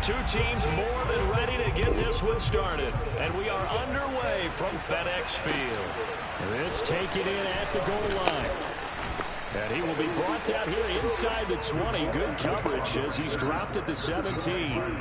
Two teams more than ready to get this one started. And we are underway from FedEx Field. This taken in at the goal line. And he will be brought down here inside the 20. Good coverage as he's dropped at the 17.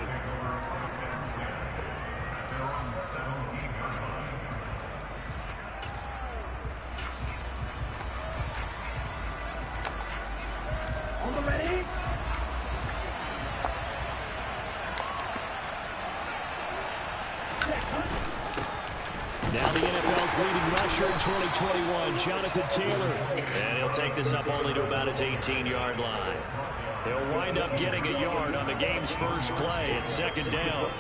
Now the NFL's leading rusher in 2021, Jonathan Taylor. And he'll take this up only to about his 18-yard line. He'll wind up getting a yard on the game's first play. It's second down.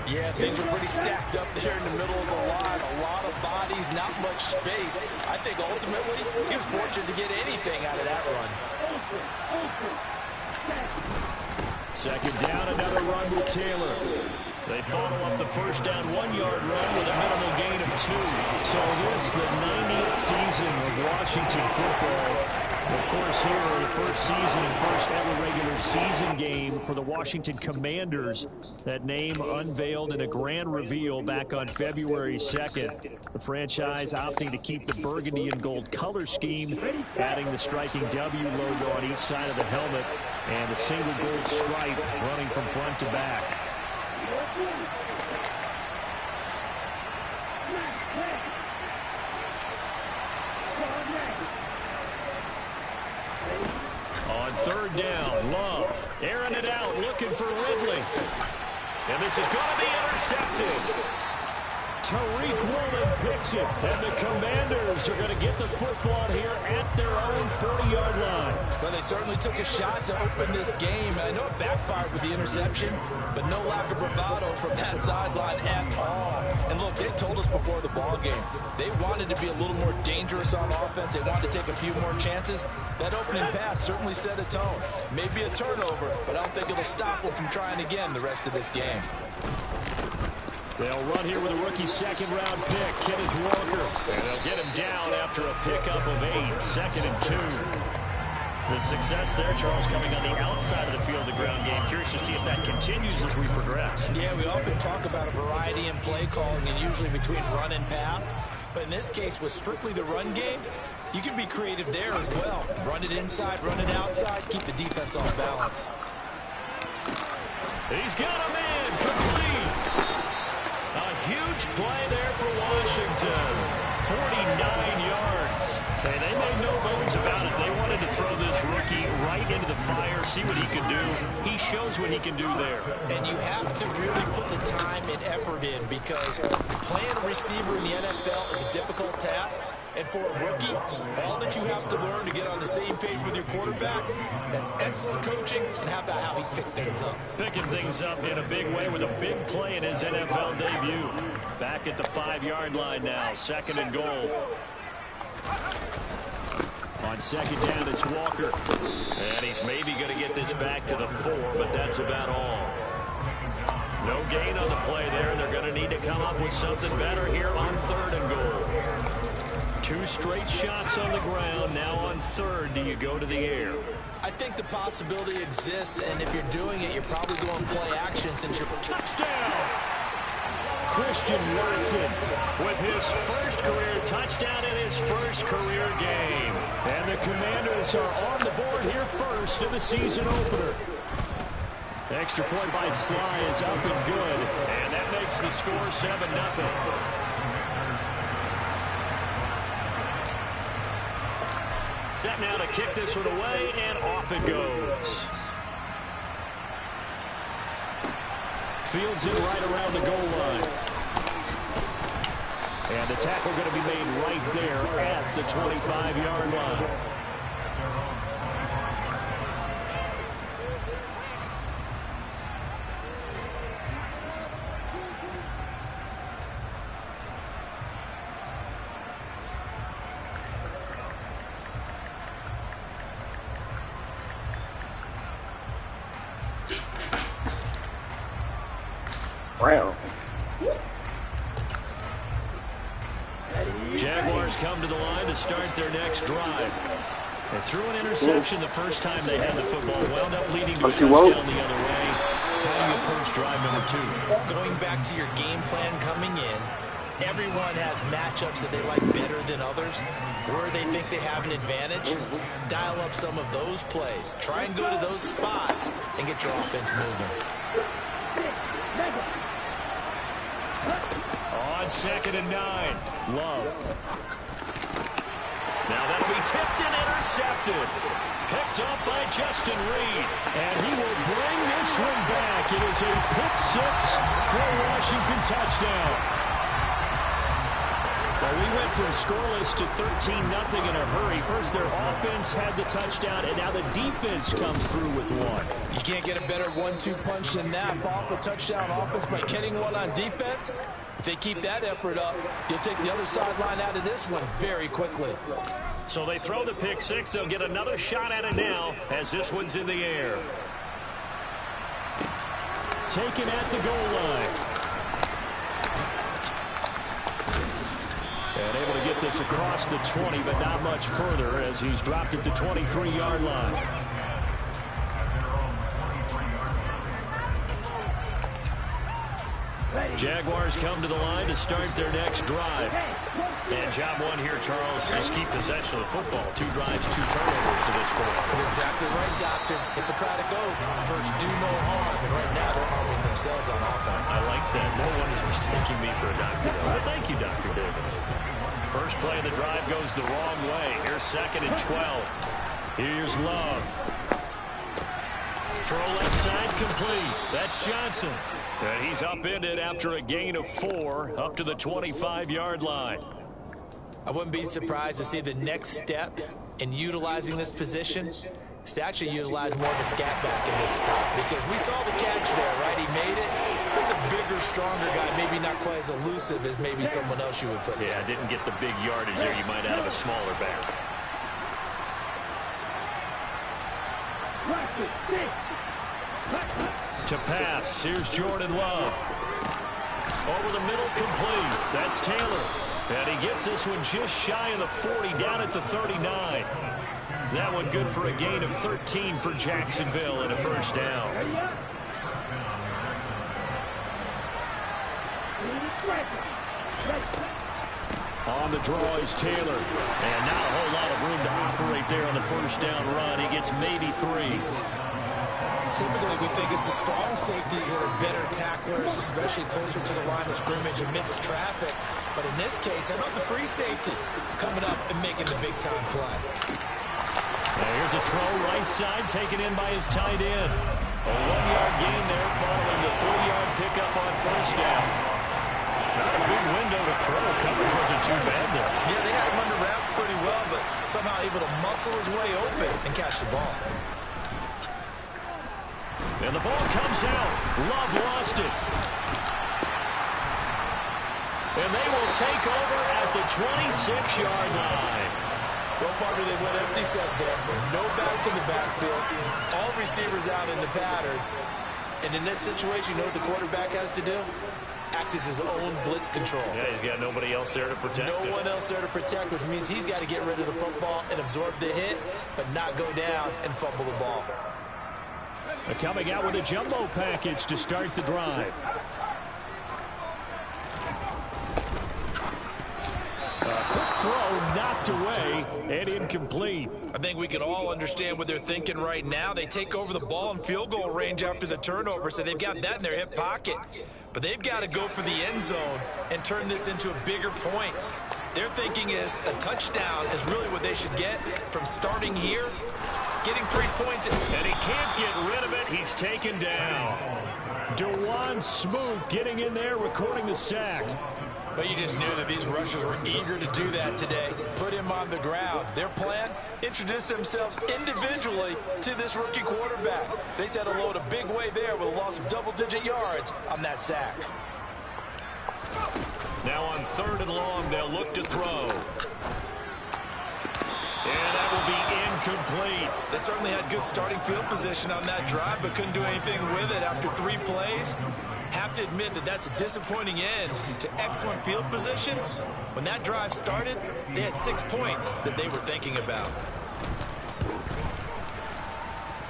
Yeah, things were pretty stacked up there in the middle of the line. A lot of bodies, not much space. I think ultimately he was fortunate to get anything out of that run. Second down, another run with Taylor. They follow up the first down 1-yard run with a minimal gain of 2. So this, the 90th season of Washington football. Of course, here, the first season and first ever regular season game for the Washington Commanders. That name unveiled in a grand reveal back on February 2nd. The franchise opting to keep the burgundy and gold color scheme, adding the striking W logo on each side of the helmet, and a single gold stripe running from front to back. On third down, Love airing it out, looking for Ridley. And this is going to be intercepted. Tariq Woolen picks it, and the Commanders are going to get the football here at their own 40-yard line. Well, they certainly took a shot to open this game. I know it backfired with the interception, but no lack of bravado from that sideline at all. And look, they told us before the ball game, they wanted to be a little more dangerous on offense. They wanted to take a few more chances. That opening pass certainly set a tone. Maybe a turnover, but I don't think it'll stop them from trying again the rest of this game. They'll run here with a rookie second-round pick, Kenneth Walker. And they'll get him down after a pickup of 8, second and 2. The success there, Charles, coming on the outside of the field, the ground game. Curious to see if that continues as we progress. Yeah, we often talk about a variety in play calling and usually between run and pass. But in this case, with strictly the run game, you can be creative there as well. Run it inside, run it outside, keep the defense off balance. He's got him in, complete. A huge play there for Washington. 49 yards. Hey, they made no bones about it. They wanted to throw this rookie right into the fire, see what he could do. He shows what he can do there. And you have to really put the time and effort in because playing a receiver in the NFL is a difficult task. And for a rookie, all that you have to learn to get on the same page with your quarterback, that's excellent coaching. And how about how he's picked things up? Picking things up in a big way with a big play in his NFL debut. Back at the 5-yard line now, second and goal. On second down, it's Walker. And he's maybe going to get this back to the 4, but that's about all. No gain on the play there. They're going to need to come up with something better here on third and goal. 2 straight shots on the ground. Now on third, do you go to the air? I think the possibility exists, and if you're doing it, you're probably going to play action since you're... Touchdown! Christian Watson with his first career touchdown in his first career game. And the Commanders are on the board here first in the season opener. Extra point by Sly is up and good. And that makes the score 7-0. Set now to kick this one away, and off it goes. Fields it right around the goal line. And the tackle going to be made right there at the 25-yard line. Brown. Jaguars come to the line to start their next drive. They threw an interception the first time they had the football. Wound up leading to a touchdown the other way. How do you first drive number 2. Going back to your game plan coming in, everyone has matchups that they like better than others, where they think they have an advantage. Dial up some of those plays. Try and go to those spots and get your offense moving. On 2nd and 9, Love. Now that'll be tipped and intercepted. Picked up by Justin Reed. And he will bring this one back. It is a pick-6 for a Washington touchdown. Well, we went from scoreless to 13-0 in a hurry. First, their offense had the touchdown, and now the defense comes through with one. You can't get a better 1-2 punch than that. Follow up a touchdown offense by getting one on defense. If they keep that effort up, you'll take the other sideline out of this one very quickly. So they throw the pick-6. They'll get another shot at it now as this one's in the air. Taken at the goal line. And able to get this across the 20, but not much further as he's dropped it to 23-yard line. Jaguars come to the line to start their next drive. And job one here, Charles, just keep possession of the football. 2 drives, 2 turnovers to this point. You're exactly right, Doctor. Hippocratic oath. First, do no harm. And right now, they're harming themselves on offense. I like that. No one is mistaking me for a doctor, though. But thank you, Dr. Davis. First play of the drive goes the wrong way. Here's 2nd and 12. Here's Love. Throw left side complete. That's Johnson. And he's upended after a gain of 4 up to the 25-yard line. I wouldn't be surprised to see the next step in utilizing this position is to actually utilize more of a scat back in this spot, because we saw the catch there, right? He made it. He's a bigger, stronger guy, maybe not quite as elusive as maybe someone else you would put. Yeah, didn't get the big yardage there you might out of a smaller back. To pass, here's Jordan Love. Over the middle, complete. That's Taylor. And he gets this one just shy of the 40, down at the 39. That one good for a gain of 13 for Jacksonville and a first down. On the draw is Taylor. And not a whole lot of room to operate there on the first down run. He gets maybe 3. Typically, we think it's the strong safeties that are better tacklers, especially closer to the line of scrimmage amidst traffic. But in this case, how about the free safety coming up and making the big-time play? Here's a throw right side, taken in by his tight end. A 1-yard gain there following the 3-yard pickup on first down. Not a big window to throw. Coverage wasn't too bad there. Yeah, they had him under wraps pretty well, but somehow able to muscle his way open and catch the ball. And the ball comes out. Love lost it. And they will take over at the 26-yard line. Well, partner, they went empty set there. No backs in the backfield. All receivers out in the pattern. And in this situation, you know what the quarterback has to do? Act as his own blitz control. Yeah, he's got nobody else there to protect him. No one else there to protect, which means he's got to get rid of the football and absorb the hit, but not go down and fumble the ball. Coming out with a jumbo package to start the drive. A quick throw knocked away and incomplete. I think we can all understand what they're thinking right now. They take over the ball in field goal range after the turnover, so they've got that in their hip pocket. But they've got to go for the end zone and turn this into a bigger points. Their thinking is a touchdown is really what they should get from starting here. Getting 3 points. And he can't get rid of it. He's taken down. DeJuan Smoot getting in there, recording the sack. But you just knew that these rushers were eager to do that today. Put him on the ground. Their plan, introduce themselves individually to this rookie quarterback. They set a load a big way there with a loss of double-digit yards on that sack. Now on 3rd and long, they'll look to throw. And that will be incomplete. They certainly had good starting field position on that drive, but couldn't do anything with it after 3 plays. Have to admit that that's a disappointing end to excellent field position. When that drive started, they had 6 points that they were thinking about.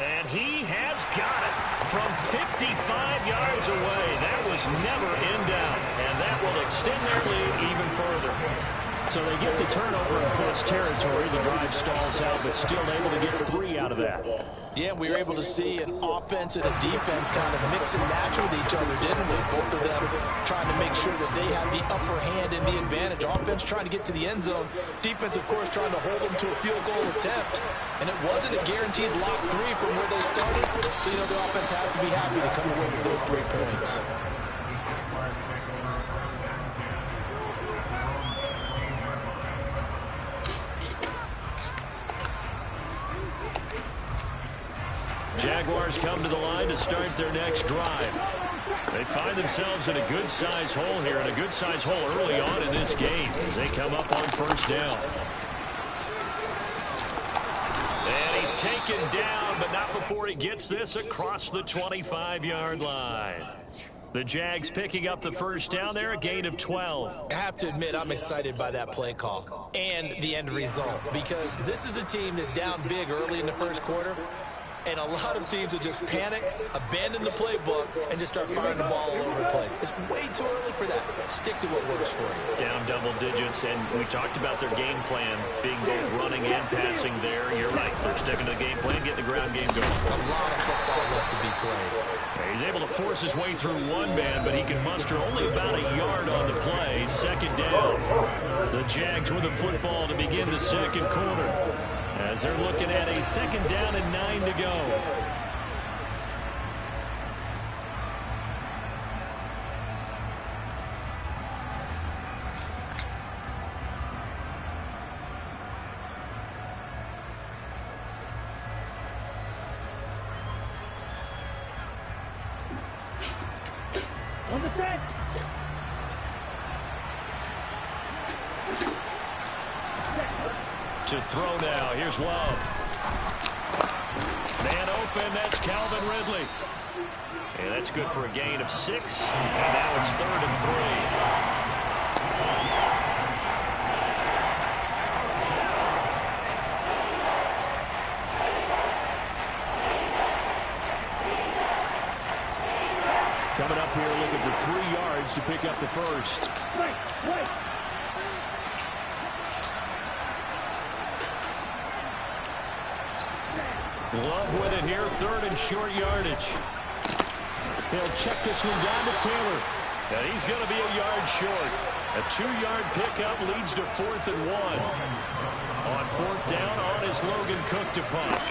And he has got it for from 55 yards away. That was never in doubt, and that will extend their lead even further. So they get the turnover in plus territory. The drive stalls out, but still able to get 3 out of that. Yeah, we were able to see an offense and a defense kind of mix and match with each other, didn't we? Both of them trying to make sure that they have the upper hand and the advantage. Offense trying to get to the end zone. Defense, of course, trying to hold them to a field goal attempt. And it wasn't a guaranteed lock 3 from where they started. So, the offense has to be happy to come away with those 3 points. Jaguars come to the line to start their next drive. They find themselves in a good-sized hole here, and a good-sized hole early on in this game as they come up on first down. And he's taken down, but not before he gets this across the 25-yard line. The Jags picking up the first down there, a gain of 12. I have to admit, I'm excited by that play call and the end result, because this is a team that's down big early in the first quarter. And a lot of teams will just panic, abandon the playbook, and just start firing the ball all over the place. It's way too early for that. Stick to what works for you. Down double digits, and we talked about their game plan being both running and passing there. You're right. They're sticking to the game plan, getting the ground game going. A lot of football left to be played. He's able to force his way through one man, but he can muster only about a yard on the play. Second down. The Jags with the football to begin the second quarter, as they're looking at a second down and 9 to go. To throw now. Here's Love. Man open. That's Calvin Ridley. And that's good for a gain of 6. And now it's 3rd and 3. Coming up here looking for 3 yards to pick up the first. Wait. Love with it here, 3rd and short yardage. He'll check this one down to Taylor. And he's going to be a yard short. A 2-yard pickup leads to 4th and 1. On 4th down, on is Logan Cook to punt.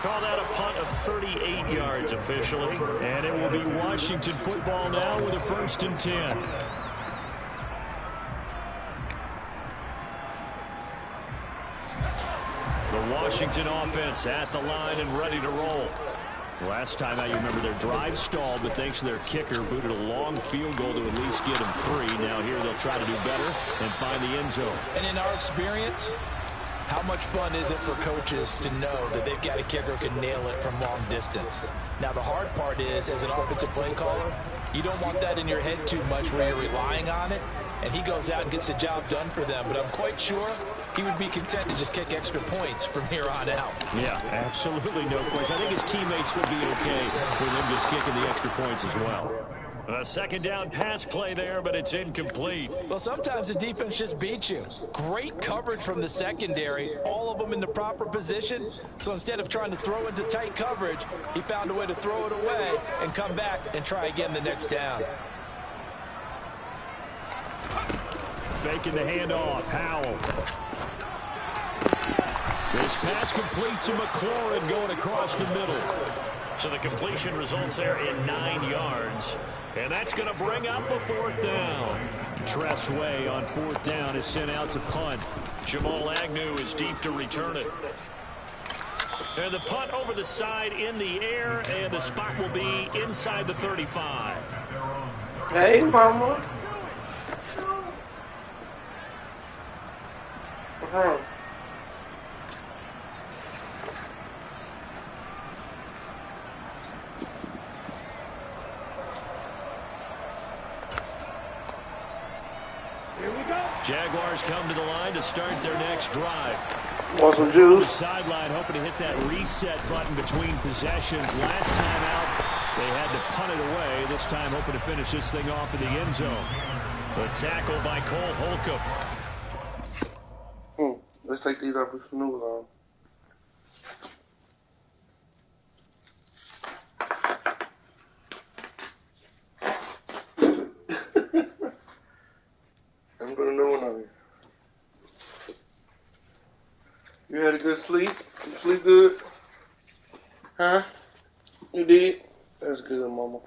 Call that a punt of 38 yards officially. And it will be Washington football now with a 1st and 10. The Washington offense at the line and ready to roll. Last time out, you remember their drive stalled, but thanks to their kicker, booted a long field goal to at least get them 3. Now here they'll try to do better and find the end zone. And in our experience, how much fun is it for coaches to know that they've got a kicker who can nail it from long distance? Now, the hard part is, as an offensive play caller, you don't want that in your head too much where you're relying on it, and he goes out and gets the job done for them. But I'm quite sure he would be content to just kick extra points from here on out. Yeah, absolutely no question. I think his teammates would be okay with him just kicking the extra points as well. A second down pass play there, but it's incomplete. Well, sometimes the defense just beats you. Great coverage from the secondary, all of them in the proper position. So instead of trying to throw into tight coverage, he found a way to throw it away and come back and try again the next down. Faking the handoff. Howell. This pass complete to McLaurin going across the middle. So the completion results there in 9 yards. And that's going to bring up a 4th down. Tress Way on 4th down is sent out to punt. Jamal Agnew is deep to return it. And the punt over the side in the air, and the spot will be inside the 35. Hey, mama. What's wrong? Jaguars come to the line to start their next drive. Want some juice? Sideline hoping to hit that reset button between possessions. Last time out, they had to punt it away. This time hoping to finish this thing off in the end zone. The tackle by Cole Holcomb. Let's take these off with some noodles on. I'm put a new one on here. You had a good sleep? You sleep good? Huh? You did? That's good, mama.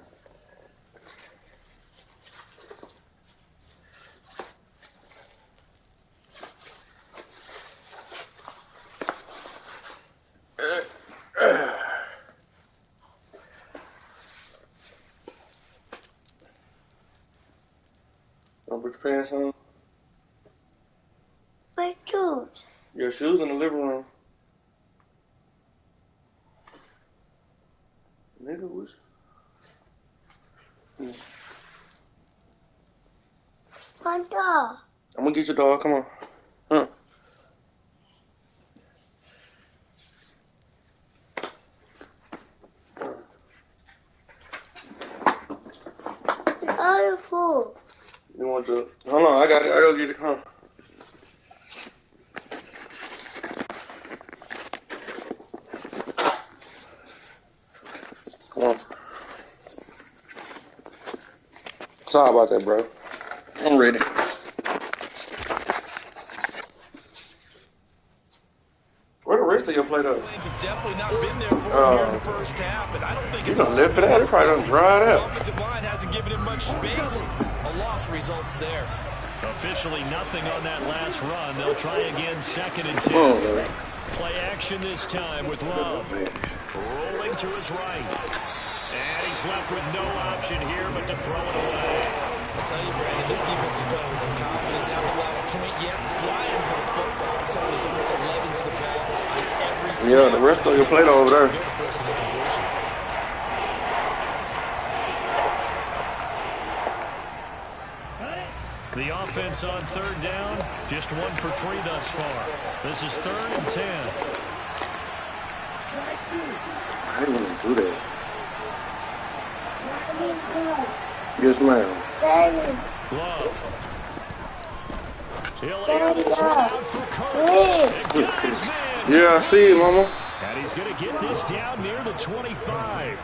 Don't put your pants on. My shoes. Your shoes in the living room. Nigga, what's... My dog. I'm gonna get your dog, come on. Huh. All your food. You want to... Hold on, I got it. I gotta get it. Huh. Come on. Sorry about that, bro. I'm ready. Where the rest of your plate up? Have definitely not been there for him here in the first half, and I don't think you done live for that. It probably done dried his out. offensive line hasn't given him much space. A loss results there. Officially nothing on that last run. They'll try again, 2nd and 10. Oh, Play action this time with Love. Rolling to his right. And he's left with no option here but to throw it away. I tell you, Brandon, this defense is playing with some confidence. Haven't allowed a point yet. Flying to the football. I'm telling you, there's almost 11 to the ball on every snap. yeah, the rest of your plate over there. Good first in the completion. The offense on 3rd down, just 1 for 3 thus far. This is 3rd and 10. I didn't want to do that. Yes, ma'am. Love. He'll air this one out for Kirk. And got his man. Yeah, I see it, mama. And he's going to get this down near the 25.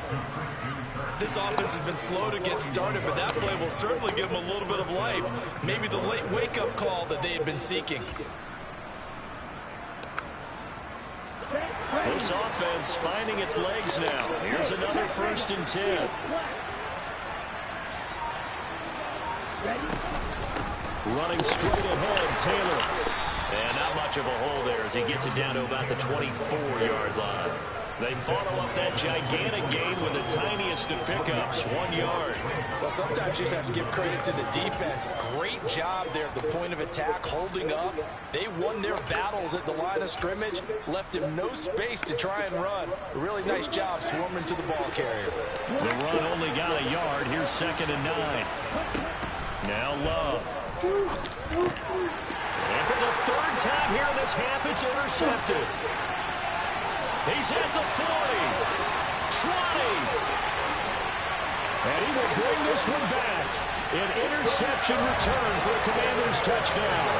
This offense has been slow to get started, but that play will certainly give them a little bit of life. Maybe the late wake-up call that they had been seeking. This offense finding its legs now. Here's another 1st and 10. Running straight ahead, Taylor. And not much of a hole there as he gets it down to about the 24-yard line. They follow up that gigantic gain with the tiniest of pickups, 1 yard. Well, sometimes you just have to give credit to the defense. Great job there at the point of attack, holding up. They won their battles at the line of scrimmage, left him no space to try and run. A really nice job swarming to the ball carrier. The run only got a yard. Here's 2nd and 9. Now Love. And for the 3rd time here in this half, it's intercepted. He's at the 40, 20, and he will bring this one back. An interception return for a Commanders touchdown.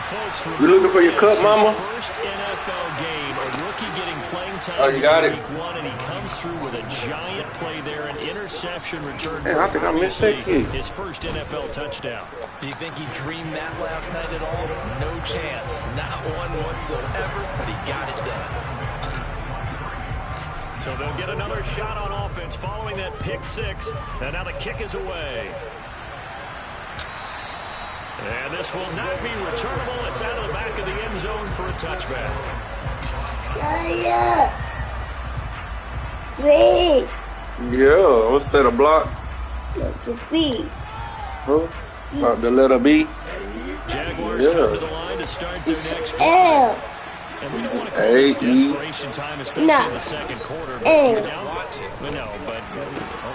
Folks, you looking for your cup, mama? First NFL game, a rookie getting playing time. Oh, you got it. Week 1, and he comes through with a giant play there, an interception return. Hey, I think I missed that kick. His first NFL touchdown. Do you think he dreamed that last night at all? No chance. Not one whatsoever, but he got it done. So they'll get another shot on offense following that pick 6. And now the kick is away. And this will not be returnable. It's out of the back of the end zone for a touchback. Yeah, what's that, a block? Huh? The letter B? Jaguars come to the line to start their next drive. And we don't want to call this desperation time, especially in the second quarter. But you're down. No, but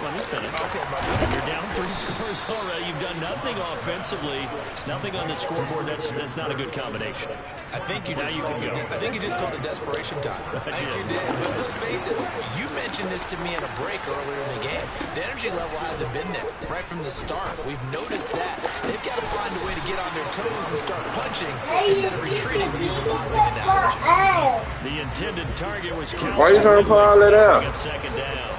let me finish. You're down 3 scores already. You've done nothing offensively, nothing on the scoreboard. That's not a good combination. I think you just called it desperation time. I think you did. But let's face it, you mentioned this to me in a break earlier in the game. The energy level hasn't been there right from the start. We've noticed that. They've got to find a way to get on their toes and start punching instead of retreating, to use a boxing analogy. The intended target was Cal. Why are you trying to pull all that out? Second down.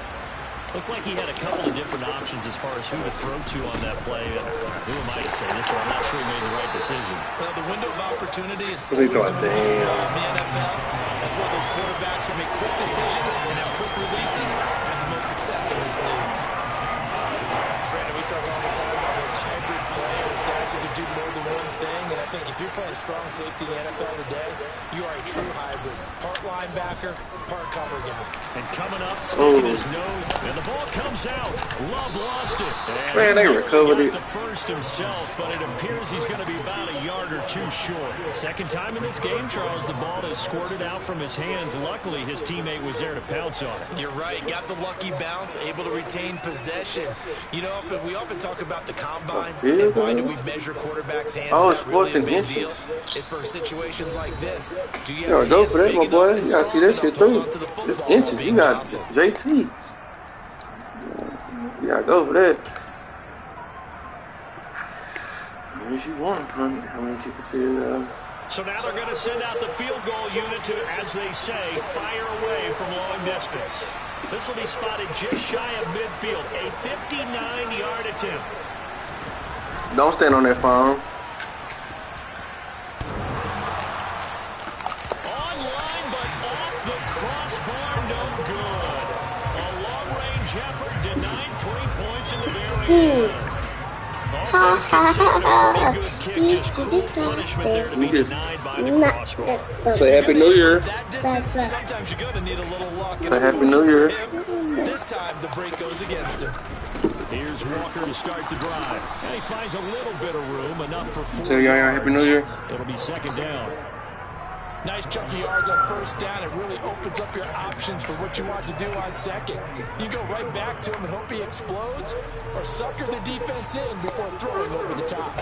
Looked like he had a couple of different options as far as who to throw to on that play. Who am I to say this, but I'm not sure he made the right decision. Well, the window of opportunity is always going to be small in the NFL. That's why those quarterbacks who make quick decisions and have quick releases have the most success in this league. Brandon, we talk all the time about those hybrid players, guys who can do more than one thing. And I think if you're playing strong safety in the NFL today, you are a true hybrid. Part linebacker, part cover guy. And coming up, sticking his nose, and the ball comes out. Love lost it. Man, they recovered it. The first himself, but it appears he's going to be about a yard or two short. Second time in this game, Charles, the ball has squirted out from his hands. Luckily, his teammate was there to pounce on it. You're right. Got the lucky bounce, able to retain possession. You know, we often talk about the combine, and why do we measure quarterbacks' hands? Oh, it's it's really a 14 big inches. deal. It's for situations like this. Do you You gotta go for that, my boy. You gotta see that shit through. It's inches. You got JT. You gotta go for that. How much you want from it? How much you can figure it out? So now they're going to send out the field goal unit to, as they say, fire away from long distance. This will be spotted just shy of midfield. A 59-yard attempt. Don't stand on that phone. Online, but off the crossbar, no good. A long-range effort denied 3 points in the very end. All things considered, a pretty good kick, just cruel punishment there to be denied by the crossbar. Say Happy New Year. That distance, sometimes you're going to need a little luck. Say Happy New Year. This time, the break goes against him. Here's Walker to start the drive. And he finds a little bit of room, enough for 4 Tell y'all Happy New Year. It'll be second down. Nice chunk of yards on first down. It really opens up your options for what you want to do on second. You go right back to him and hope he explodes, or sucker the defense in before throwing over the top.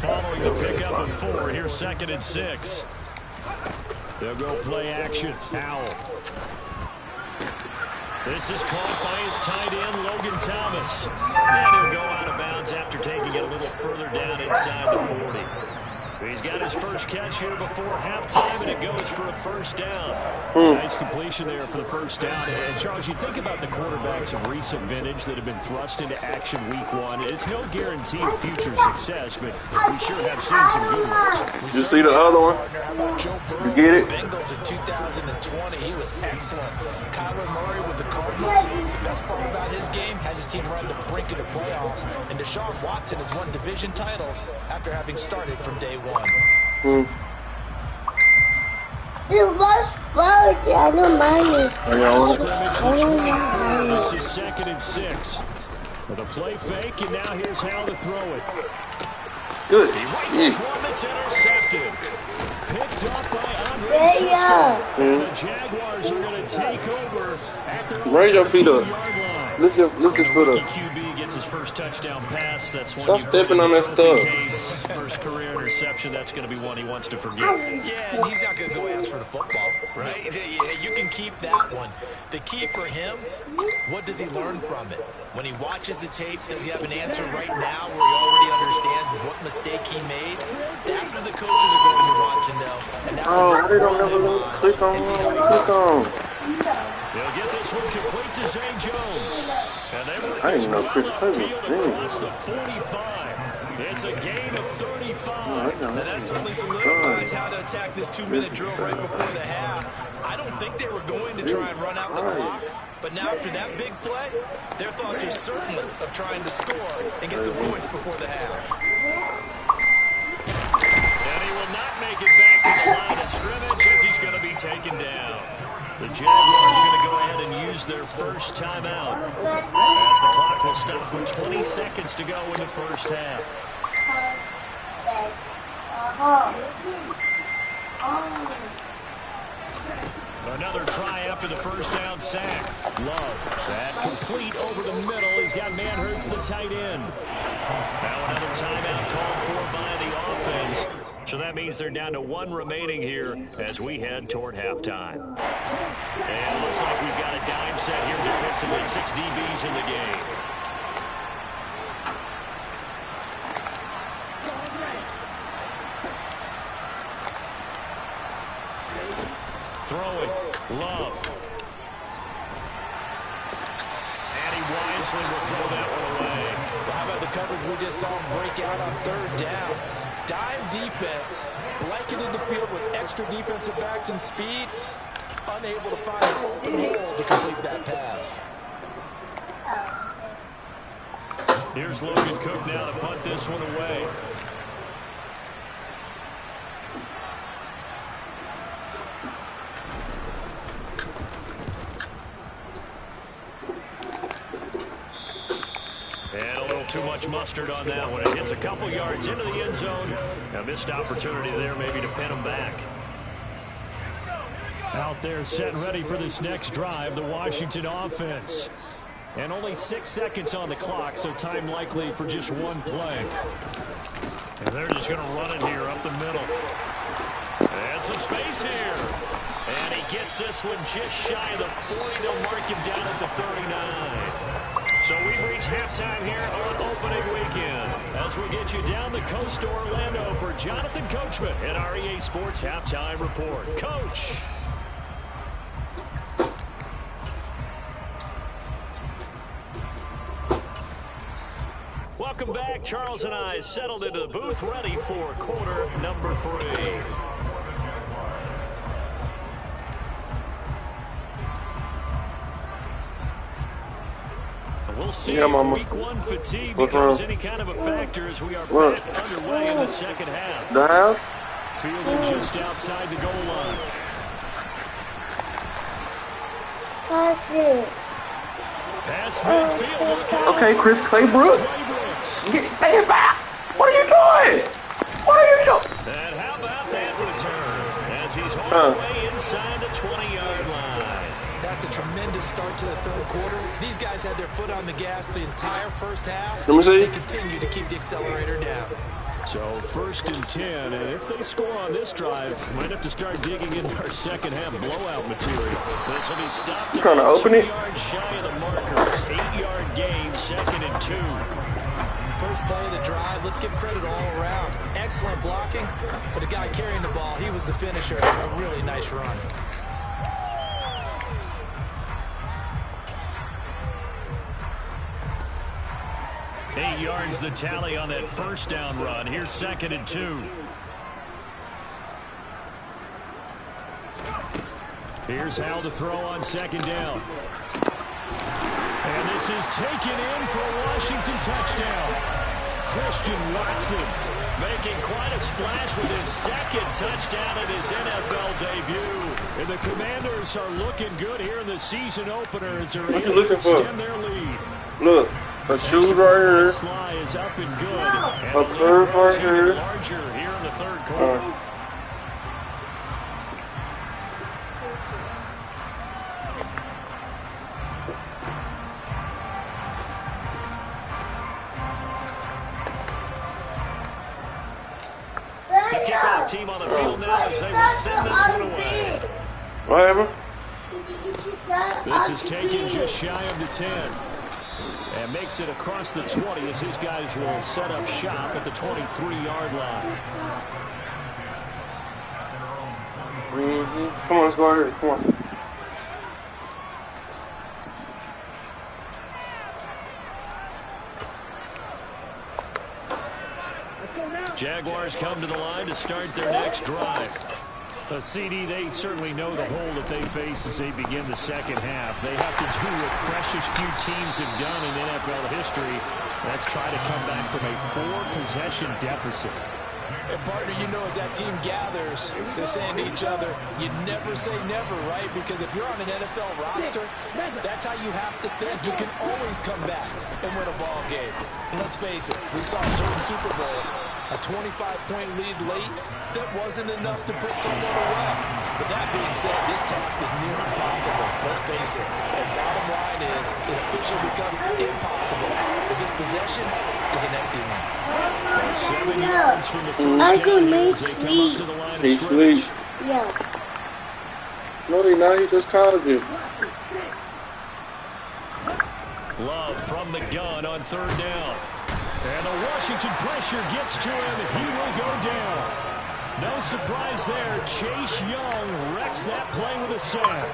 Following the pickup of 4, here's 2nd and 6. They'll go play action. Howell. This is caught by his tight end, Logan Thomas. And he'll go out of bounds after taking it a little further down inside the 40. He's got his first catch here before halftime, and it goes for a first down. Nice completion there for the first down. And, Charles, you think about the quarterbacks of recent vintage that have been thrust into action week 1. It's no guarantee of future success, but we sure have seen some good ones. You see the other one? You get it? Bengals in 2020, he was excellent. Kyler Murray with the Cardinals. The best part about his game has his team run the brink of the playoffs. And Deshaun Watson has won division titles after having started from day 1. It was fun. I don't mind it. I don't mind it. This is 2nd and 6. With a play fake, and now here's how to throw it. Good He's shit. one that's intercepted. Picked up by Andre Cisco. And the Jaguars are going to take over at their Raise your feet up. 2-yard line. Lift this foot Rookie up. QB gets his first touchdown pass. That's one. Stop stepping on that stuff. First career interception. That's going to be one he wants to forget. Yeah, and he's not going to go ask for the football, right? Yeah, you can keep that one. The key for him, what does he learn from it? When he watches the tape, does he have an answer right now where he already understands what mistake he made? That's what the coaches are going to want to know. And that's Oh, they don't ever let me click on. Click on. They'll get this one complete to Zay Jones. And they work I didn't this know Chris wide Clay was field big. across the 45. It's a gain of 35. And that certainly solidifies how to attack this 2-minute drill right before the half. I don't think they were going to try and run out the clock. But now after that big play, their thoughts are certainly of trying to score and get some points before the half. And he will not make it back to the line of scrimmage as he's going to be taken down. The Jaguars are going to go ahead and use their first timeout as the clock will stop with 20 seconds to go in the first half. Another try after the first down sack. Love. That complete over the middle. He's got Manhurts, the tight end. Now another timeout called for by the offense. So that means they're down to 1 remaining here as we head toward halftime. And it looks like we've got a dime set here defensively. 6 DBs in the game. Throwing. Love. And he wisely will throw that one away. Well, how about the coverage we just saw him break out on 3rd down? Dime defense, blanketed the field with extra defensive backs and speed, unable to find an open hole to complete that pass. Here's Logan Cook now to punt this one away. And a little too much mustard on that one. It hits a couple yards into the end zone. A missed opportunity there maybe to pin him back. Out there set and ready for this next drive, the Washington offense. And only 6 seconds on the clock, so time likely for just one play. And they're just going to run it here up the middle. And some space here. And he gets this one just shy of the 40. They'll mark him down at the 39. So we've reached halftime here on opening weekend as we get you down the coast to Orlando for Jonathan Coachman at our EA Sports Halftime Report. Coach. Welcome back. Charles and I settled into the booth ready for quarter number 3. We'll see if week 1 fatigue becomes any kind of a factor as we are back underway in the second half. Fielded just outside the goal line. Pass midfield. Okay, Chris Claybrook. Stay back. What are you doing? What are you doing? And how about that return as he's all the way inside the 20-yard line. That's a tremendous start to the 3rd quarter. These guys had their foot on the gas the entire first half. Let me see. They continue to keep the accelerator down. So 1st and 10, and if they score on this drive, might have to start digging into our second half blowout material. This will be stopped. Trying to open it. 2 yards shy of the marker. 8-yard gain, 2nd and 2. First play of the drive, let's give credit all around. Excellent blocking, but the guy carrying the ball, he was the finisher. A really nice run. Eight yards the tally on that first down run. Here's 2nd and 2. Here's Hal to throw on 2nd down. And this is taken in for a Washington touchdown. Christian Watson making quite a splash with his 2nd touchdown in his NFL debut. And the Commanders are looking good here in the season opener as they're able to extend their lead. Look. A shoes right here. Sly is up and good. A curve right here. Larger here in the 3rd quarter. The kickoff team on the field now as they will send this one away. Whatever. This is taken just shy of the 10. And makes it across the 20 as his guys will set up shop at the 23-yard line. Come on, let's go out here. Come on. Jaguars come to the line to start their next drive. CD, they certainly know the hole that they face as they begin the second half. They have to do what precious few teams have done in NFL history. That's try to come back from a 4-possession deficit. And partner, you know, as that team gathers, they're saying to each other, you never say never, right? Because if you're on an NFL roster, that's how you have to think. You can always come back and win a ball game. And let's face it, we saw a certain Super Bowl A 25-point lead late, that wasn't enough to put someone away. But that being said, this task is near impossible. Let's face it. And bottom line is, it officially becomes impossible if this possession is an empty one. 7 yards from the first I down could here make as they come up sleep. to the line of He scrimmage. sleep. Yeah. No, he not. He just called you. Love from the gun on third down. And the Washington pressure gets to him. He will go down. No surprise there. Chase Young wrecks that play with a sack.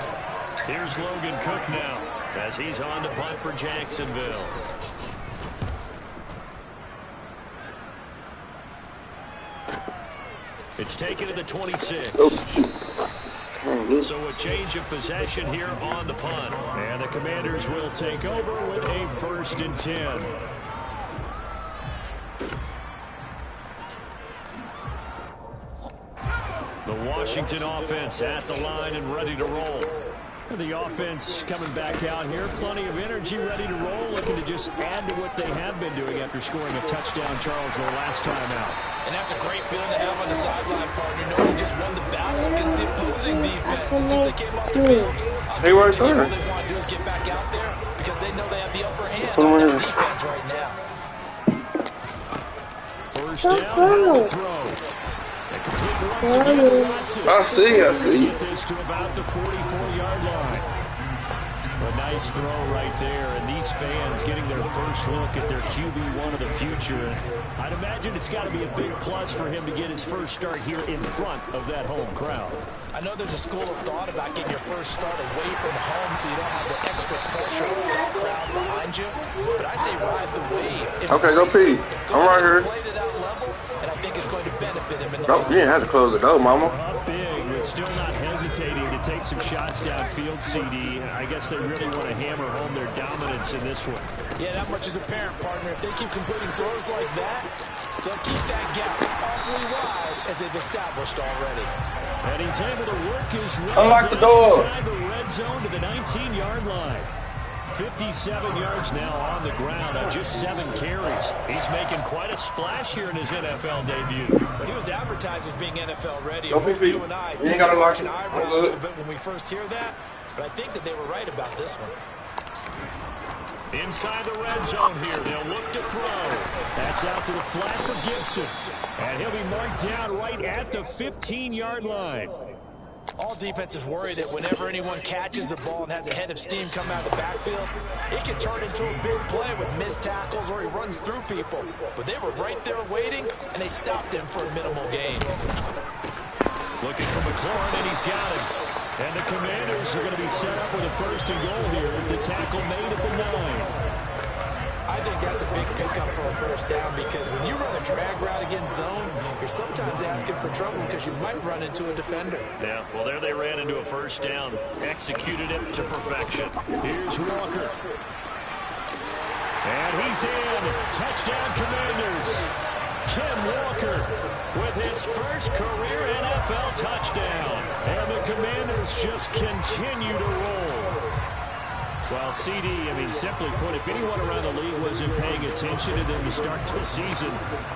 Here's Logan Cook now as he's on to punt for Jacksonville. It's taken to the 26. Oh, shoot. So a change of possession here on the punt. And the Commanders will take over with a 1st and 10. The Washington offense at the line and ready to roll. The offense coming back out here. Plenty of energy, ready to roll, looking to just add to what they have been doing after scoring a touchdown, Charles, the last time out. And that's a great feeling to have on the sideline, partner. Knowing you just won the battle against the opposing defense. And since they came off the field, Hey, right all there. they want to do is get back out there because they know they have the upper hand Put 'em on in their here. defense right now. First down, Howell throw. A complete once again to Watson. I see. Get this to about the 44-yard line. A nice throw right there, and these fans getting their first look at their QB1 of the future. I'd imagine it's got to be a big plus for him to get his first start here in front of that home crowd. I know there's a school of thought about getting your first start away from home so you don't have the extra pressure of that crowd behind you. But I say ride the wave. Okay, go pee. I'm right here. Play to that level, and I think it's going to benefit him in the No, you didn't have to close the door, mama. Up big, but still not hesitating to take some shots downfield, CD. I guess they really want to hammer home their dominance in this one. Yeah, that much is apparent, partner. If they keep completing throws like that, they'll keep that gap awfully wide as they've established already. And he's able to work his way Unlock the down door. inside the red zone to the 19-yard line. 57 yards now on the ground on just 7 carries. He's making quite a splash here in his NFL debut. Well, he was advertised as being NFL ready. Go pee-pee. You and I You ain't gotta lock an it. eyebrow I'm a little good. bit when we first hear that, but I think that they were right about this one. Inside the red zone here, they'll look to throw. That's out to the flat for Gibson. And he'll be marked down right at the 15-yard line. All defenses worry that whenever anyone catches the ball and has a head of steam come out of the backfield, it can turn into a big play with missed tackles or he runs through people. But they were right there waiting, and they stopped him for a minimal gain. Looking for McLaurin, and he's got him. And the Commanders are going to be set up with a 1st and goal here as the tackle made at the 9. I think that's a big pickup for a 1st down because when you run a drag route against zone, you're sometimes asking for trouble because you might run into a defender. Yeah, well, there they ran into a 1st down. Executed it to perfection. Here's Walker. And he's in. Touchdown, Commanders. Ken Walker with his first career NFL touchdown. And the Commanders just continue to roll. Well, CD, simply put, if anyone around the league wasn't paying attention to them to start the season,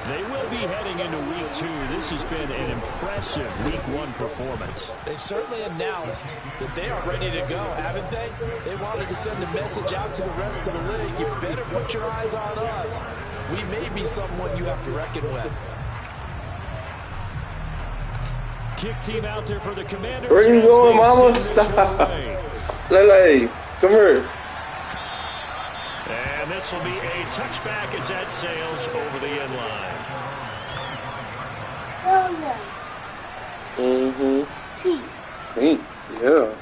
they will be heading into Week 2. This has been an impressive Week 1 performance. They've certainly announced that they are ready to go, haven't they? They wanted to send a message out to the rest of the league. You better put your eyes on us. We may be someone you have to reckon with. Kick team out there for the Commanders. Where you as going, they mama? send this one Stop. away. Lele, come here. And this will be a touchback as that sails over the end line. Pink, yeah.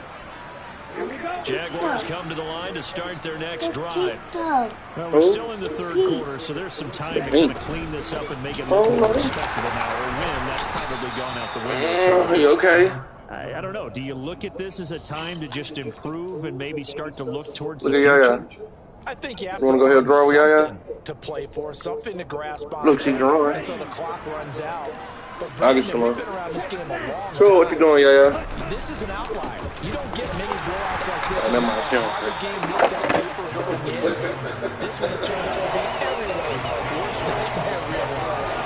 Jaguars come to the line to start their next drive. Go. Well, we're still in the 3rd quarter, so there's some time to kind of clean this up and make it look more respectable now. Or win, that's probably gone out the window. You okay? I don't know. Do you look at this as a time to just improve and maybe start to look towards Look the at future? Yaya. I think you have You wanna to go ahead and draw with Yaya? something to play for, something to grasp on. Look, she drawing. Until the clock runs out. But I'll get Brandon, some we've more. been around this game a long So what you time. doing, Yaya? This is an outlier. You don't get many blowouts like this. Never mind, she don't How the care. game looks on paper going in. This one has turned out to be everyone's worst nightmare realized.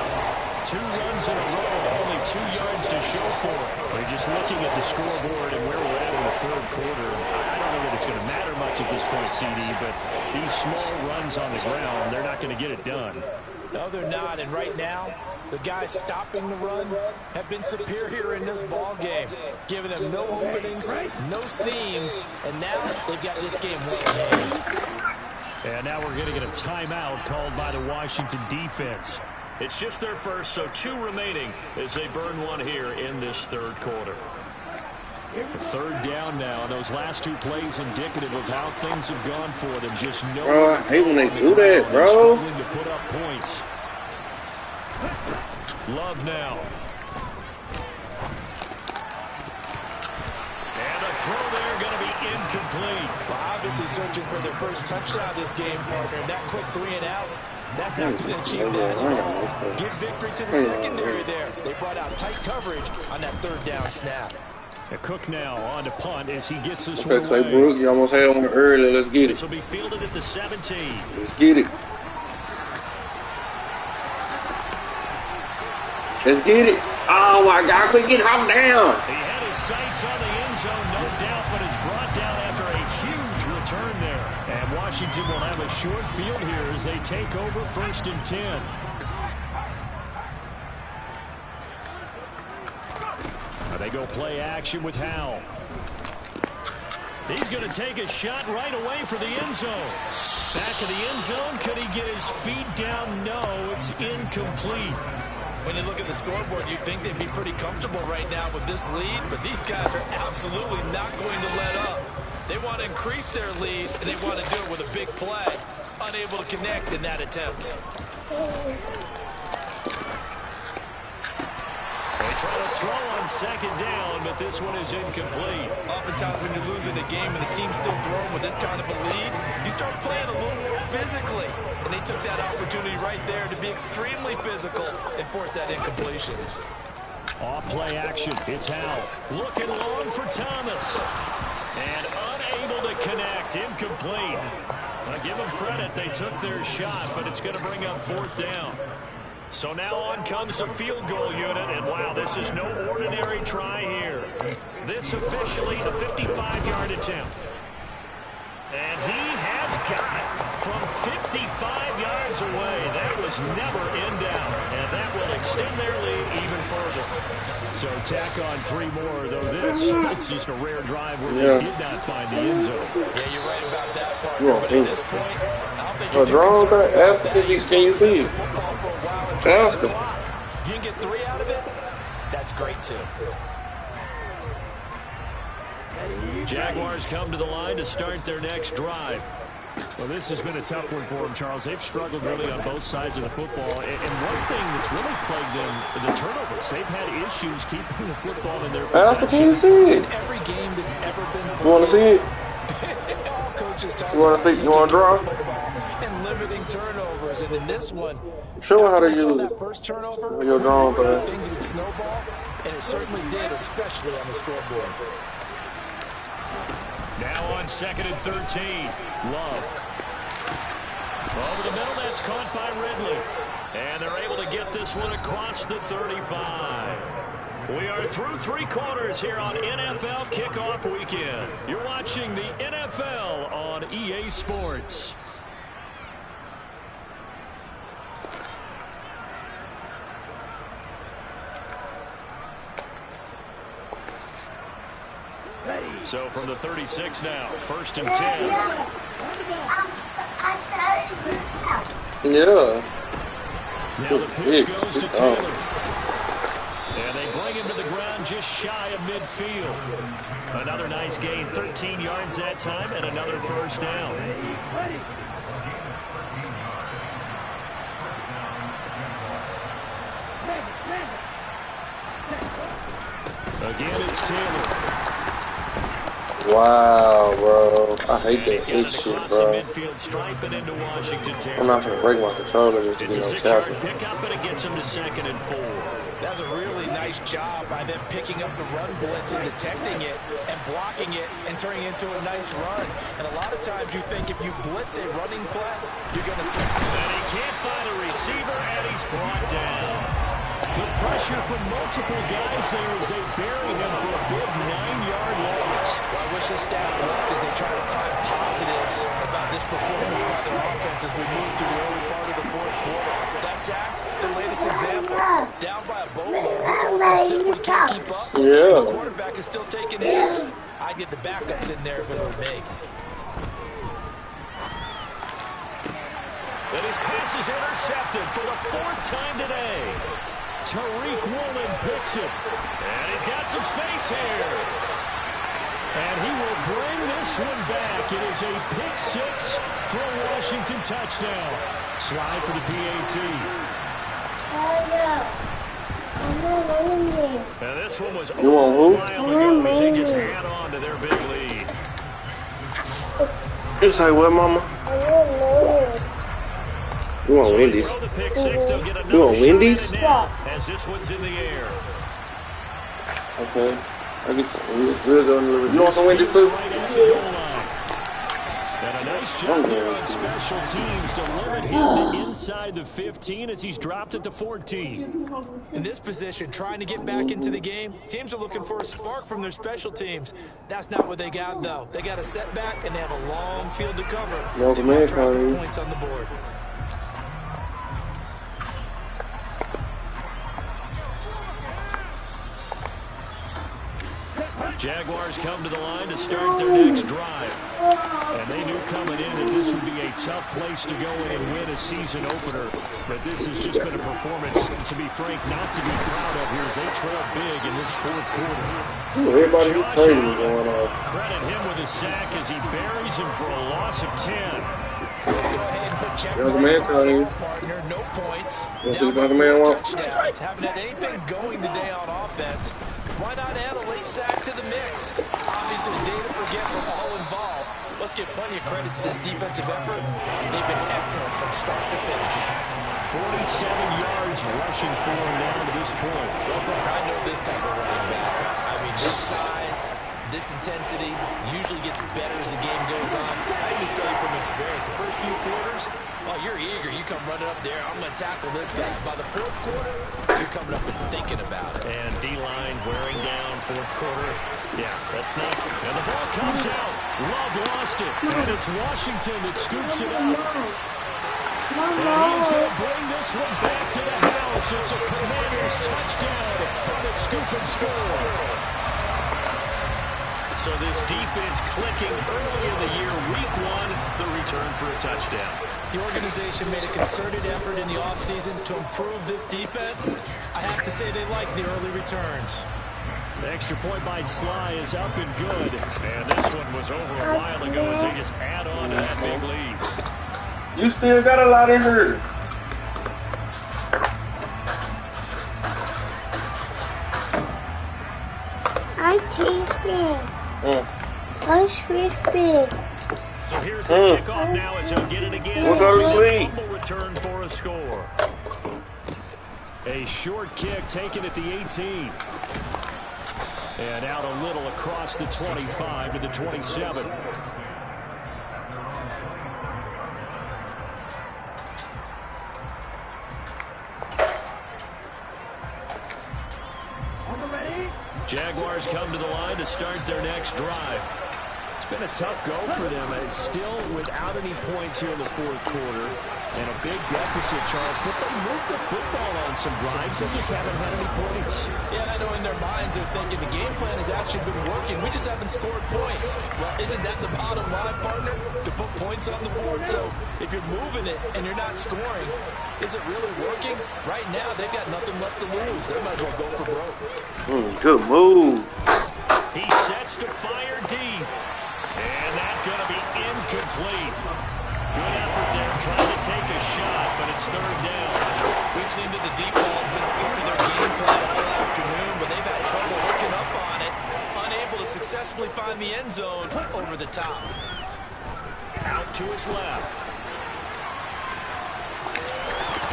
2 runs in a row, only 2 yards to show for it. We're just looking at the scoreboard and where we're at in the 3rd quarter. I don't know that it's going to matter much at this point, CD, but these small runs on the ground, they're not going to get it done. No, they're not. And right now, the guys stopping the run have been superior in this ball game, giving them no openings, no seams, and now they've got this game well in hand. And now we're going to get a timeout called by the Washington defense. It's just their first, so 2 remaining as they burn one here in this 3rd quarter. 3rd down now, and those last 2 plays indicative of how things have gone for them. Just no. Bro, I hate when they do that, bro. Struggling to put up points. Love now. And a throw there going to be incomplete. Well, obviously searching for their first touchdown this game, partner. And that quick 3 and out, that's not going to achieve that at all. Give victory to the secondary there. They brought out tight coverage on that 3rd down snap. A Cook now on to punt as he gets this one away. Claybrook, you almost had one early. Let's get it. This will be fielded at the 17. Let's get it. Let's get it. Oh, my God. Quick, get him down. He had his sights on the end zone, no doubt, but is brought down after a huge return there. And Washington will have a short field here as they take over 1st and 10. They go play action with Howell. He's going to take a shot right away for the end zone. Back of the end zone. Could he get his feet down? No, it's incomplete. When you look at the scoreboard, you'd think they'd be pretty comfortable right now with this lead, but these guys are absolutely not going to let up. They want to increase their lead, and they want to do it with a big play. Unable to connect in that attempt. They try to throw on 2nd down, but this one is incomplete. Oftentimes when you're losing a game and the team's still throwing with this kind of a lead, you start playing a little more physically. And they took that opportunity right there to be extremely physical and force that incompletion. Off play action. It's Howell. Looking long for Thomas. And unable to connect. Incomplete. I give them credit. They took their shot, but it's going to bring up 4th down. So now on comes the field goal unit, and wow, this is no ordinary try here. This officially a 55-yard attempt. And he has got it from 55 yards away. That was never in doubt, and that will extend their lead even further. So tack on 3 more, though it's just a rare drive where they did not find the end zone. Yeah, you're right about that, partner, but at this point, I don't think you can you see it? Ask him. You can get 3 out of it, that's great too. Jaguars come to the line to start their next drive. Well, this has been a tough one for them, Charles. They've struggled really on both sides of the football. And one thing that's really plagued them, the turnovers. They've had issues keeping the football in their possession. Can you see it? Every game that's ever been played. You want to see it? All coaches talk you want to see? You want to draw? And limiting turnovers. And in this one, show how to use it. That first turnover, your drawing thing. Things would snowball, and it certainly did, especially on the scoreboard. Now on 2nd and 13, Love. Over the middle, that's caught by Ridley. And they're able to get this one across the 35. We are through 3 quarters here on NFL Kickoff Weekend. You're watching the NFL on EA Sports. So from the 36 now, 1st and 10. Yeah. Now the pitch goes to Taylor. And they bring him to the ground just shy of midfield. Another nice gain, 13 yards that time, and another 1st down. Again, it's Taylor. Wow, bro. I hate that big shit, bro. I'm not trying to break my controller just to get no tackle. Pickup, but it gets him to 2nd and 4. That's a really nice job by them picking up the run blitz and detecting it and blocking it and turning it into a nice run. And a lot of times you think if you blitz a running play, you're going to see. And he can't find a receiver, and he's brought down. The pressure from multiple guys there as they bury him for a big 9-yard loss. Well, I wish the staff looked as they try to find positives about this performance by their offense as we move through the early part of the fourth quarter. That sack, the latest example. Down by a boatload, this offense simply can't keep up. Yeah. The quarterback is still taking hits. I'd get the backups in there if it were me. And his pass is intercepted for the 4th time today. Tariq Woolen picks it. And he's got some space here. And he will bring this one back. It is a pick 6 for a Washington touchdown. Slide for the PAT. And this one was over a while ago as they just add on to their big lead. It's like what, Mama? You want Wendy's? You want Wendy's? As this one's in the air. Okay. I get we'll go in a little bit. You want some Wendy's too? And a nice job there on special teams to limit him to inside the 15 as he's dropped at the 14. In this position, trying to get back into the game, teams are looking for a spark from their special teams. That's not what they got, though. They got a setback, and they have a long field to cover. They want to drop the points on the board. Jaguars come to the line to start their next drive. And they knew coming in that this would be a tough place to go in and win a season opener. But this has just been a performance, to be frank, not to be proud of here as they trail big in this 4th quarter. Everybody's trading going on. Credit him with a sack as he buries him for a loss of 10. Let's go ahead and put check partner. No points. Touchdowns. Haven't had anything going today on offense. Why not add a late sack to the mix? Obviously, day to forget for all involved. Let's give plenty of credit to this defensive effort. They've been excellent from start to finish. 47 yards rushing for him down to this point. I know this type of running back. I mean, this size, this intensity usually gets better as the game goes on. I just tell you from experience, the first few quarters, oh, you're eager. You come running up there. I'm going to tackle this guy. By the 4th quarter, you're coming up and thinking about it. And D-line wearing down 4th quarter. Yeah, that's not. And the ball comes out. Love lost it. And it's Washington that scoops it up. And he's going to bring this one back to the house. It's a Commanders touchdown on a scoop and score. So this defense clicking early in the year, week 1, the return for a touchdown. The organization made a concerted effort in the offseason to improve this defense. I have to say they like the early returns. The extra point by Sly is up and good. And this one was over a while ago as they just add on to that big lead. You still got a lot in her. I'm sleeping. I'm sleeping. So here's the kickoff now as he'll get it again. We'll go to sleep. Fumble return for a score. A short kick taken at the 18. And out a little across the 25 to the 27. Jaguars come to the line to start their next drive. It's been a tough go for them. It's still without any points here in the 4th quarter. And a big deficit, Charles. But they moved the football on some drives. They just haven't had any points. Yeah, I know in their minds they're thinking the game plan has actually been working. We just haven't scored points. Well, isn't that the bottom line, partner? To put points on the board. So if you're moving it and you're not scoring, is it really working? Right now, they've got nothing left to lose. They might as well go for broke. Good move. He sets to fire deep. And that's going to be incomplete. Good effort there trying to take a shot, but it's 3rd down. We've seen that the deep ball has been a part of their game plan all afternoon, but they've had trouble hooking up on it. Unable to successfully find the end zone over the top. Out to his left.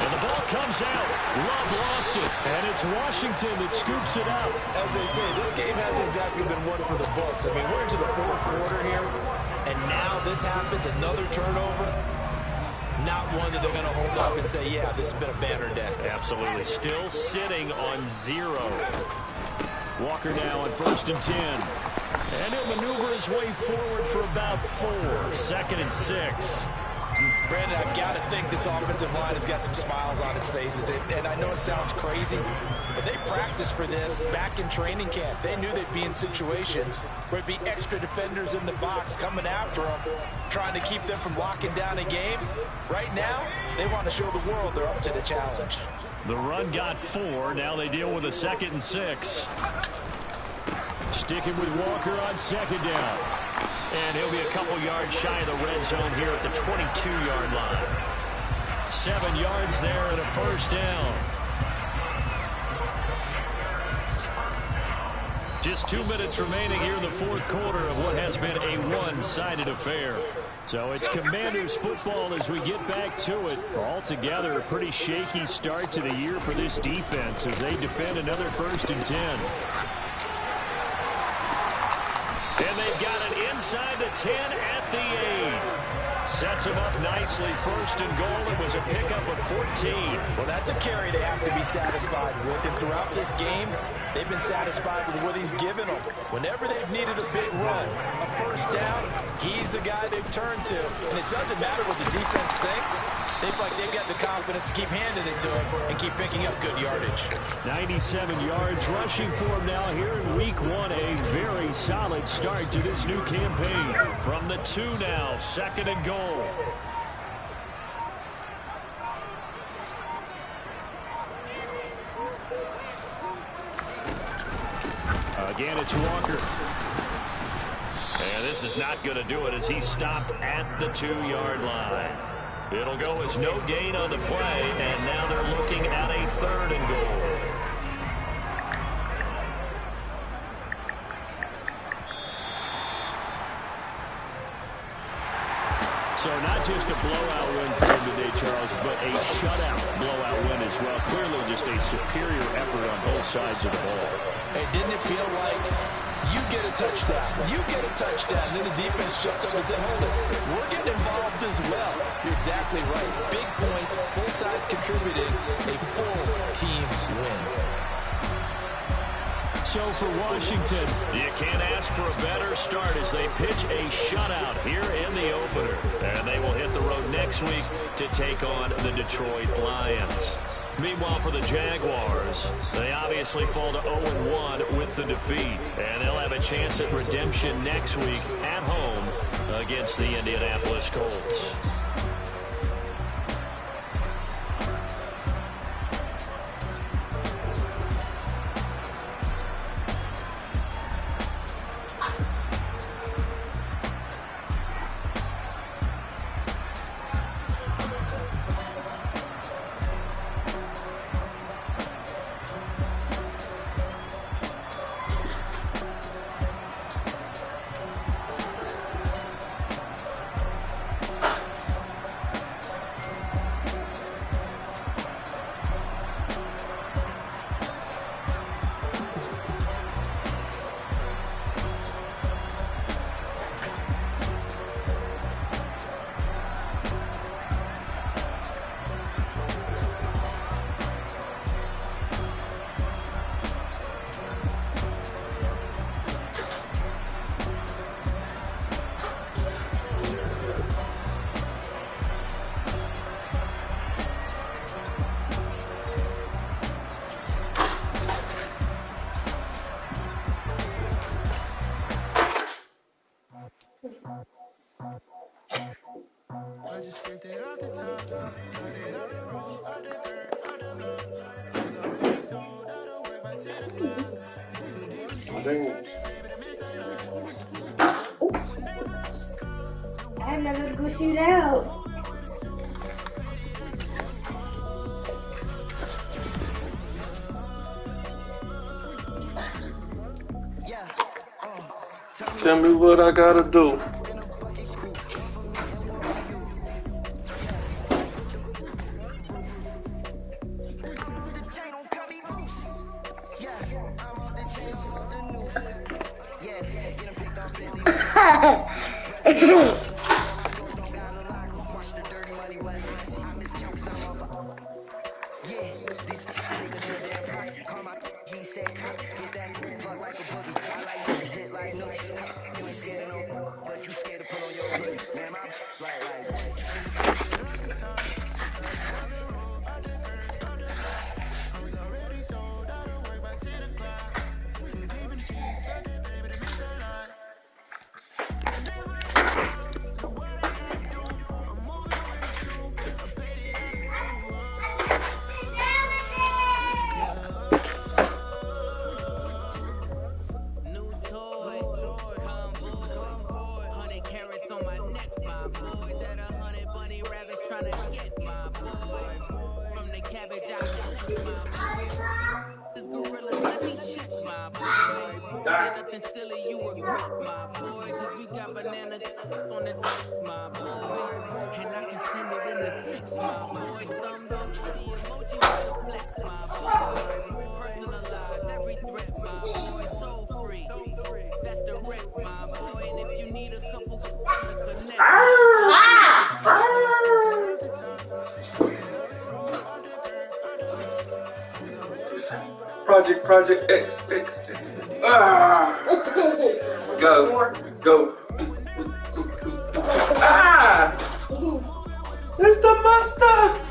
And the ball comes out. Love lost it. And it's Washington that scoops it up. As they say, this game hasn't exactly been one for the books. I mean, we're into the 4th quarter here, and now this happens, another turnover. not one that they're going to hold up and say, yeah, this has been a banner day. Absolutely. Still sitting on 0. Walker now on 1st and 10. And he'll maneuver his way forward for about 4. 2nd and 6. Brandon, I've got to think this offensive line has got some smiles on its faces. And I know it sounds crazy, but they practiced for this back in training camp. They knew they'd be in situations where it'd be extra defenders in the box coming after them, trying to keep them from locking down a game. Right now, they want to show the world they're up to the challenge. The run got 4. Now they deal with a 2nd and 6. Sticking with Walker on 2nd down. And he'll be a couple yards shy of the red zone here at the 22-yard line. 7 yards there and a 1st down. Just 2 minutes remaining here in the 4th quarter of what has been a one-sided affair. So it's Commanders football as we get back to it. Altogether, a pretty shaky start to the year for this defense as they defend another 1st and 10. And they've got it inside the 10 at the 8. Sets him up nicely. 1st and goal. It was a pickup of 14. Well, that's a carry they have to be satisfied with. And throughout this game, they've been satisfied with what he's given them. Whenever they've needed a big run, a 1st down, he's the guy they've turned to. And it doesn't matter what the defense thinks. They feel like they've got the confidence to keep handing it to him and keep picking up good yardage. 97 yards rushing for him now here in week 1. A very solid start to this new campaign. From the 2 now, 2nd and goal. Again, it's Walker. And this is not going to do it as he stopped at the 2-yard line. It'll go as no gain on the play, and now they're looking at a 3rd and goal. So not just a blowout win for him today, Charles, but a shutout blowout win as well. Clearly just a superior effort on both sides of the ball. Hey, didn't it feel like you get a touchdown, you get a touchdown, and then the defense jumped up and said, hold it, we're getting involved as well. You're exactly right. Big points, both sides contributed, a full team win. So for Washington, you can't ask for a better start as they pitch a shutout here in the opener. And they will hit the road next week to take on the Detroit Lions. Meanwhile, for the Jaguars, they obviously fall to 0-1 with the defeat. And they'll have a chance at redemption next week at home against the Indianapolis Colts. I'm never gonna go shoot out. Tell me what I gotta do. Silly, you regret, my boy, cause we got banana on the my boy, and I can send it in the text, my boy. Thumbs up with the emoji with the flex, my boy. Personalize every threat, my boy. Toll free, that's direct, my boy. And if you need a couple to connect, Project X. Ah! Go. Ah! It's the monster!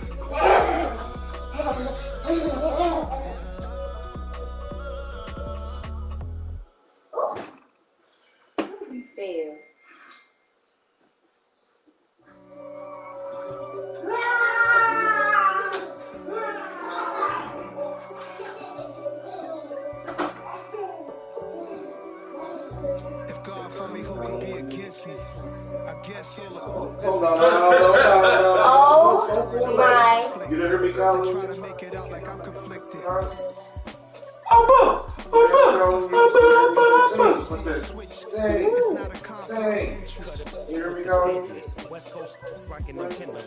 Fair. If God for me, who could be against me? I guess you'll Hold on. Oh my. You didn't hear me calling? try to make it out like I'm conflicted. What's this? Dang. You hear me calling?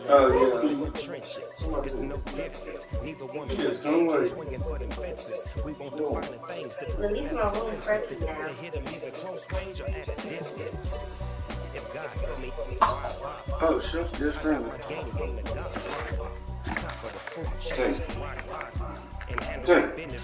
Oh, yeah. It's no difference. Neither one Just don't wait. swinging for them fences. We won't define the things that Release my room fresh now. they hit them either close range or at a distance. If God for me, Oh, shit, just friendly. game from the God. Top of the food chain. Dang. And handle Dang. business.